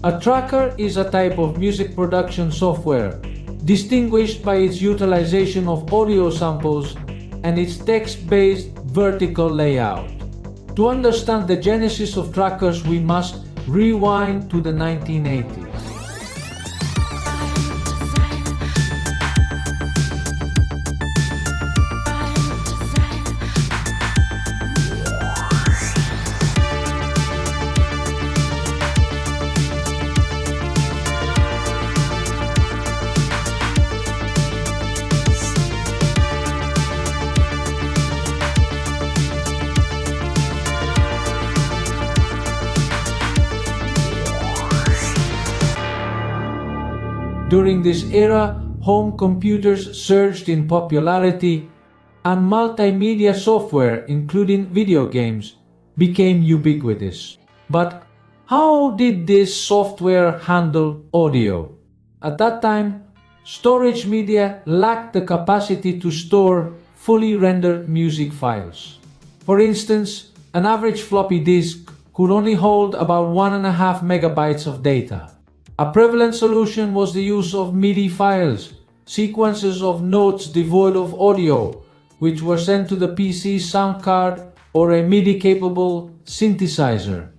A tracker is a type of music production software, distinguished by its utilization of audio samples and its text-based vertical layout. To understand the genesis of trackers, we must rewind to the 1980s. During this era, home computers surged in popularity, and multimedia software, including video games, became ubiquitous. But how did this software handle audio? At that time, storage media lacked the capacity to store fully rendered music files. For instance, an average floppy disk could only hold about 1.5 megabytes of data. A prevalent solution was the use of MIDI files, sequences of notes devoid of audio, which were sent to the PC's sound card or a MIDI-capable synthesizer.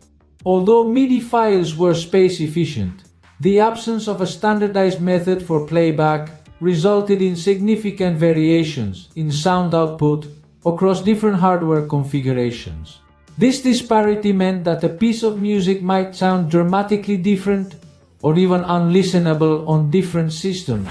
Although MIDI files were space efficient, the absence of a standardized method for playback resulted in significant variations in sound output across different hardware configurations. This disparity meant that a piece of music might sound dramatically different or even unlistenable on different systems.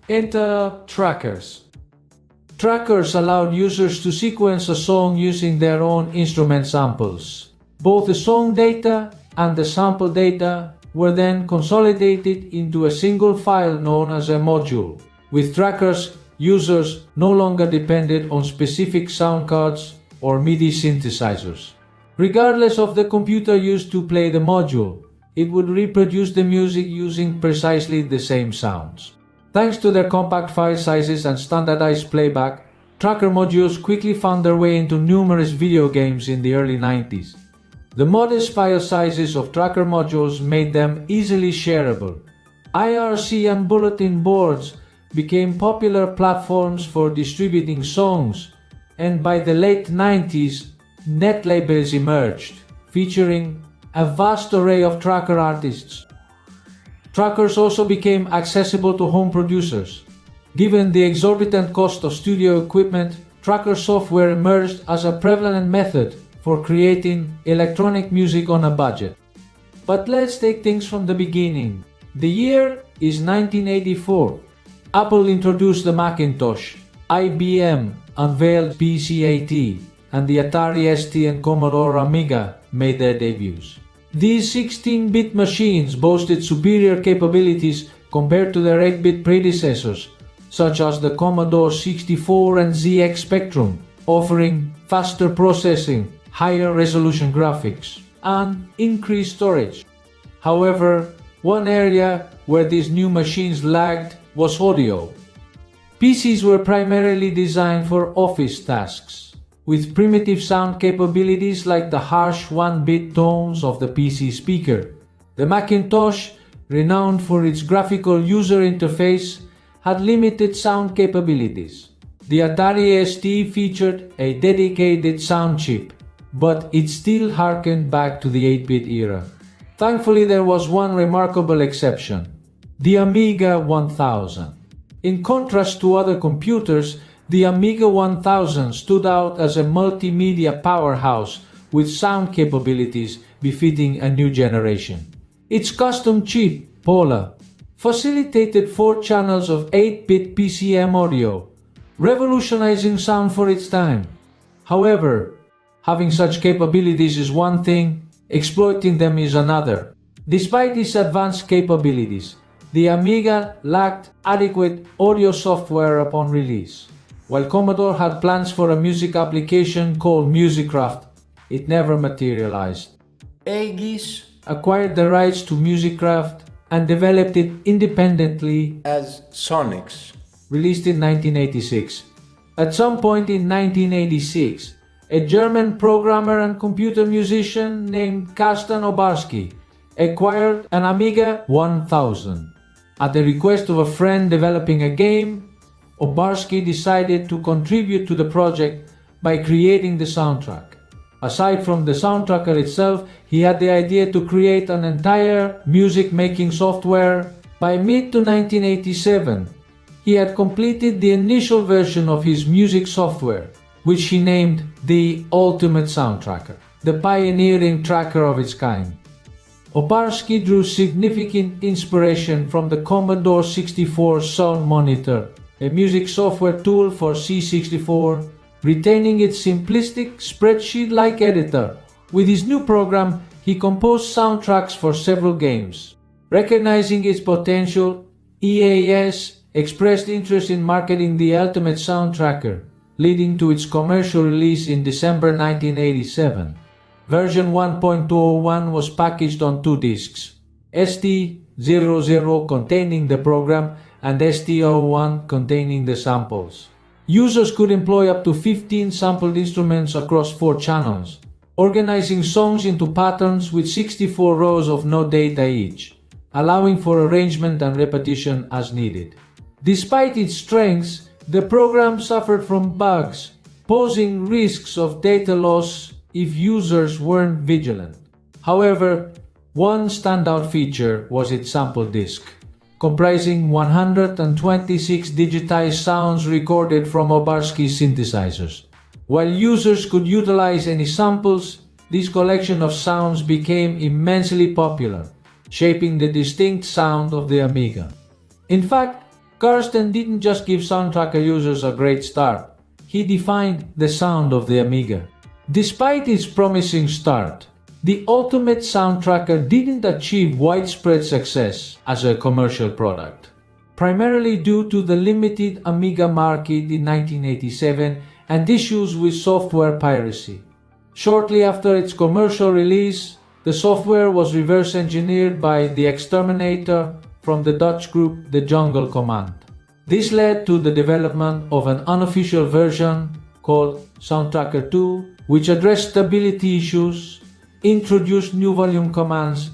Enter trackers. Trackers allowed users to sequence a song using their own instrument samples. Both the song data and the sample data were then consolidated into a single file known as a module. With trackers, users no longer depended on specific sound cards or MIDI synthesizers. Regardless of the computer used to play the module, it would reproduce the music using precisely the same sounds. Thanks to their compact file sizes and standardized playback, tracker modules quickly found their way into numerous video games in the early 90s. The modest file sizes of tracker modules made them easily shareable. IRC and bulletin boards became popular platforms for distributing songs, and by the late 90s, net labels emerged, featuring a vast array of tracker artists. Trackers also became accessible to home producers. Given the exorbitant cost of studio equipment, tracker software emerged as a prevalent method for creating electronic music on a budget. But let's take things from the beginning. The year is 1984. Apple introduced the Macintosh, IBM unveiled PC-AT, and the Atari ST and Commodore Amiga made their debuts. These 16-bit machines boasted superior capabilities compared to their 8-bit predecessors, such as the Commodore 64 and ZX Spectrum, offering faster processing, higher resolution graphics, and increased storage. However, one area where these new machines lagged was audio. PCs were primarily designed for office tasks, with primitive sound capabilities like the harsh 1-bit tones of the PC speaker. The Macintosh, renowned for its graphical user interface, had limited sound capabilities. The Atari ST featured a dedicated sound chip, but it still harkened back to the 8-bit era. Thankfully, there was one remarkable exception: the Amiga 1000. In contrast to other computers, the Amiga 1000 stood out as a multimedia powerhouse with sound capabilities befitting a new generation. Its custom chip, Pola, facilitated 4 channels of 8-bit PCM audio, revolutionizing sound for its time. However, having such capabilities is one thing, exploiting them is another. Despite its advanced capabilities, the Amiga lacked adequate audio software upon release. While Commodore had plans for a music application called MusicCraft, it never materialized. Aegis acquired the rights to MusicCraft and developed it independently as Sonics. released in 1986. At some point in 1986, a German programmer and computer musician named Karsten Obarski acquired an Amiga 1000. At the request of a friend developing a game, Obarski decided to contribute to the project by creating the soundtrack. Aside from the soundtracker itself, he had the idea to create an entire music-making software. By mid-1987, he had completed the initial version of his music software, which he named the Ultimate Soundtracker, the pioneering tracker of its kind. Obarski drew significant inspiration from the Commodore 64 Sound Monitor, a music software tool for C64, retaining its simplistic spreadsheet-like editor. With his new program, he composed soundtracks for several games. Recognizing its potential, EAS expressed interest in marketing the Ultimate Soundtracker, leading to its commercial release in December 1987. Version 1.201 was packaged on 2 discs, ST00 containing the program and ST01 containing the samples. Users could employ up to 15 sampled instruments across 4 channels, organizing songs into patterns with 64 rows of note data each, allowing for arrangement and repetition as needed. Despite its strengths, the program suffered from bugs, posing risks of data loss if users weren't vigilant. However, one standout feature was its sample disc, comprising 126 digitized sounds recorded from Obarski's synthesizers. While users could utilize any samples, this collection of sounds became immensely popular, shaping the distinct sound of the Amiga. In fact, Karsten didn't just give Soundtracker users a great start, he defined the sound of the Amiga. Despite its promising start, the Ultimate Soundtracker didn't achieve widespread success as a commercial product, primarily due to the limited Amiga market in 1987 and issues with software piracy. Shortly after its commercial release, the software was reverse engineered by The Exterminator from the Dutch group The Jungle Command. This led to the development of an unofficial version called Soundtracker 2, which addressed stability issues, introduced new volume commands,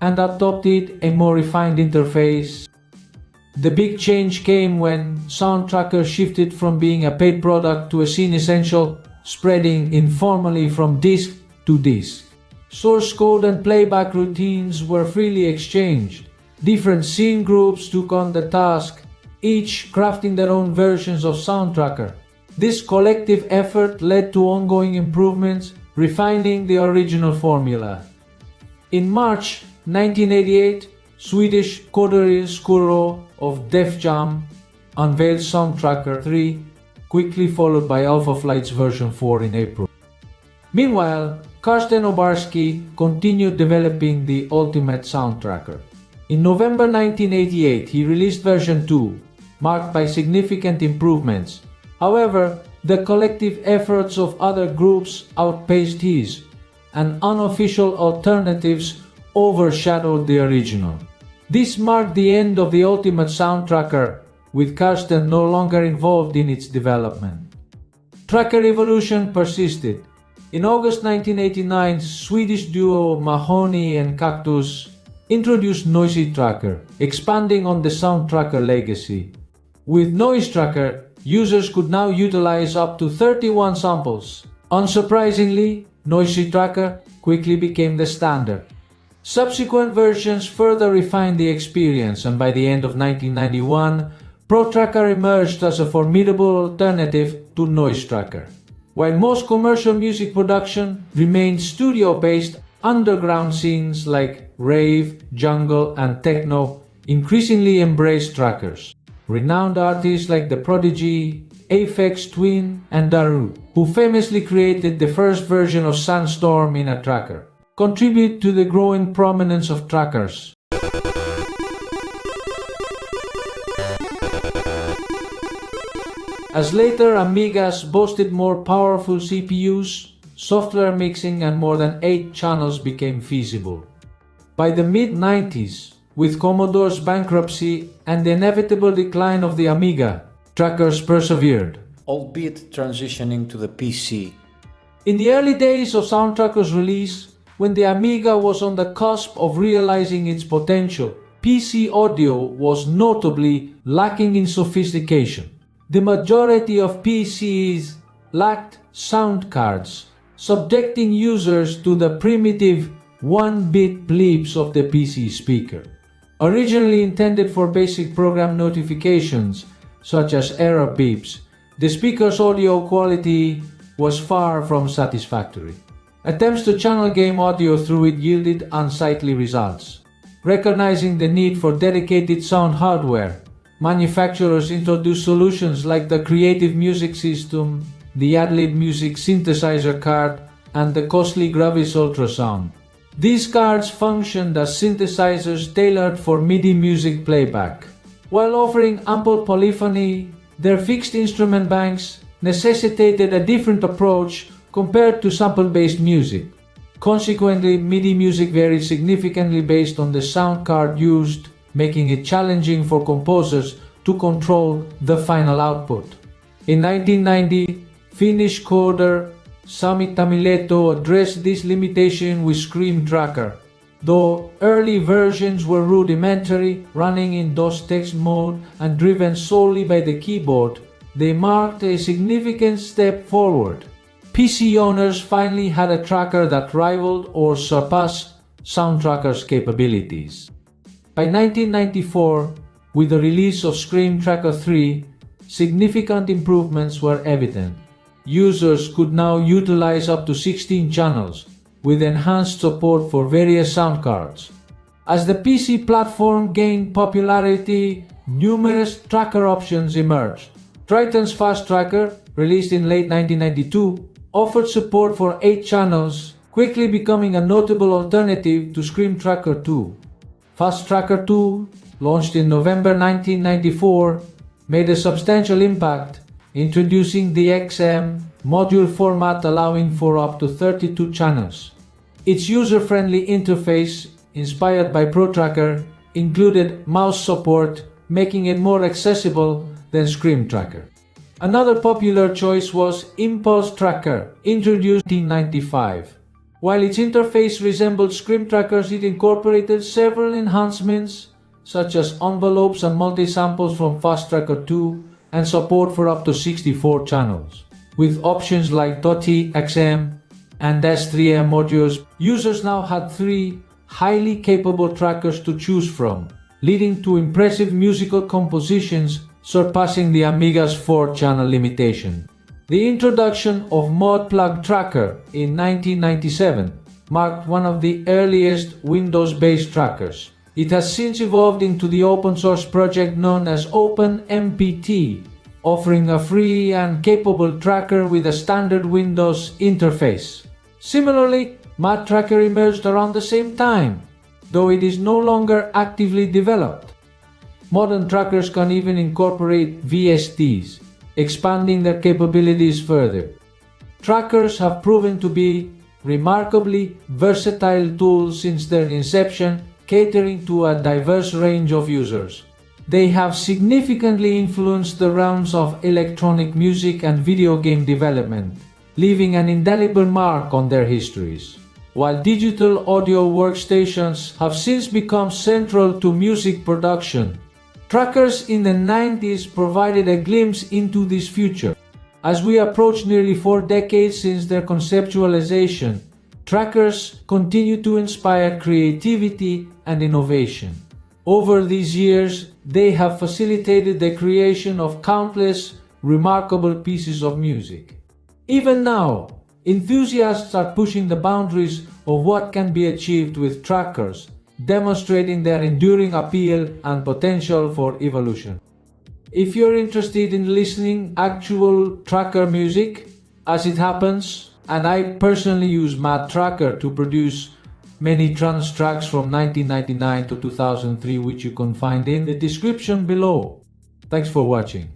and adopted a more refined interface. The big change came when Soundtracker shifted from being a paid product to a scene essential, spreading informally from disk to disk. Source code and playback routines were freely exchanged. Different scene groups took on the task, each crafting their own versions of Soundtracker. This collective effort led to ongoing improvements, refining the original formula. In March 1988, Swedish Kodari Skuro of Def Jam unveiled Soundtracker 3, quickly followed by Alpha Flight's version 4 in April. Meanwhile, Karsten Obarski continued developing the Ultimate Soundtracker. In November 1988, he released version 2, marked by significant improvements. However, the collective efforts of other groups outpaced his, and unofficial alternatives overshadowed the original. This marked the end of the Ultimate Soundtracker, with Karsten no longer involved in its development. Tracker evolution persisted. In August 1989, Swedish duo Mahoney and Cactus introduced Noisy Tracker, expanding on the Soundtracker legacy. With Noise Tracker, users could now utilize up to 31 samples. Unsurprisingly, Noisy Tracker quickly became the standard. Subsequent versions further refined the experience, and by the end of 1991, Pro Tracker emerged as a formidable alternative to Noise Tracker. While most commercial music production remained studio-based, underground scenes like rave, jungle, and techno increasingly embraced trackers. Renowned artists like The Prodigy, Aphex Twin, and Daru, who famously created the first version of Sandstorm in a tracker, contribute to the growing prominence of trackers. As later Amigas boasted more powerful CPUs, software mixing and more than 8 channels became feasible. By the mid-90s, With Commodore's bankruptcy and the inevitable decline of the Amiga, trackers persevered, albeit transitioning to the PC. In the early days of Soundtracker's release, when the Amiga was on the cusp of realizing its potential, PC audio was notably lacking in sophistication. The majority of PCs lacked sound cards, subjecting users to the primitive 1-bit bleeps of the PC speaker. Originally intended for basic program notifications, such as error beeps, the speaker's audio quality was far from satisfactory. Attempts to channel game audio through it yielded unsightly results. Recognizing the need for dedicated sound hardware, manufacturers introduced solutions like the Creative Music System, the Adlib Music Synthesizer card, and the costly Gravis Ultrasound. These cards functioned as synthesizers tailored for MIDI music playback. While offering ample polyphony, their fixed instrument banks necessitated a different approach compared to sample-based music. Consequently, MIDI music varied significantly based on the sound card used, making it challenging for composers to control the final output. In 1990, Finnish coder Sami Tamileto addressed this limitation with Scream Tracker. Though early versions were rudimentary, running in DOS text mode and driven solely by the keyboard, they marked a significant step forward. PC owners finally had a tracker that rivaled or surpassed Soundtracker's capabilities. By 1994, with the release of Scream Tracker 3, significant improvements were evident. Users could now utilize up to 16 channels, with enhanced support for various sound cards. As the PC platform gained popularity, numerous tracker options emerged. Triton's Fast Tracker, released in late 1992, offered support for 8 channels, quickly becoming a notable alternative to Scream Tracker 2. Fast Tracker 2, launched in November 1994, made a substantial impact, introducing the XM module format allowing for up to 32 channels. Its user-friendly interface, inspired by ProTracker, included mouse support, making it more accessible than Scream Tracker. Another popular choice was Impulse Tracker, introduced in 1995. While its interface resembled Scream Tracker's, it incorporated several enhancements, such as envelopes and multi-samples from Fast Tracker 2, and support for up to 64 channels. With options like DOTI, XM, and S3M modules, users now had 3 highly capable trackers to choose from, leading to impressive musical compositions surpassing the Amiga's 4-channel limitation. The introduction of Modplug Tracker in 1997 marked one of the earliest Windows-based trackers. It has since evolved into the open-source project known as OpenMPT, offering a free and capable tracker with a standard Windows interface. Similarly, MadTracker emerged around the same time, though it is no longer actively developed. Modern trackers can even incorporate VSTs, expanding their capabilities further. Trackers have proven to be remarkably versatile tools since their inception, catering to a diverse range of users. They have significantly influenced the realms of electronic music and video game development, leaving an indelible mark on their histories. While digital audio workstations have since become central to music production, trackers in the 90s provided a glimpse into this future. As we approach nearly 4 decades since their conceptualization, trackers continue to inspire creativity and innovation. Over these years, they have facilitated the creation of countless remarkable pieces of music. Even now, enthusiasts are pushing the boundaries of what can be achieved with trackers, demonstrating their enduring appeal and potential for evolution. If you're interested in listening actual tracker music, as it happens, and I personally use MadTracker to produce many trance tracks from 1999 to 2003, which you can find in the description below. Thanks for watching.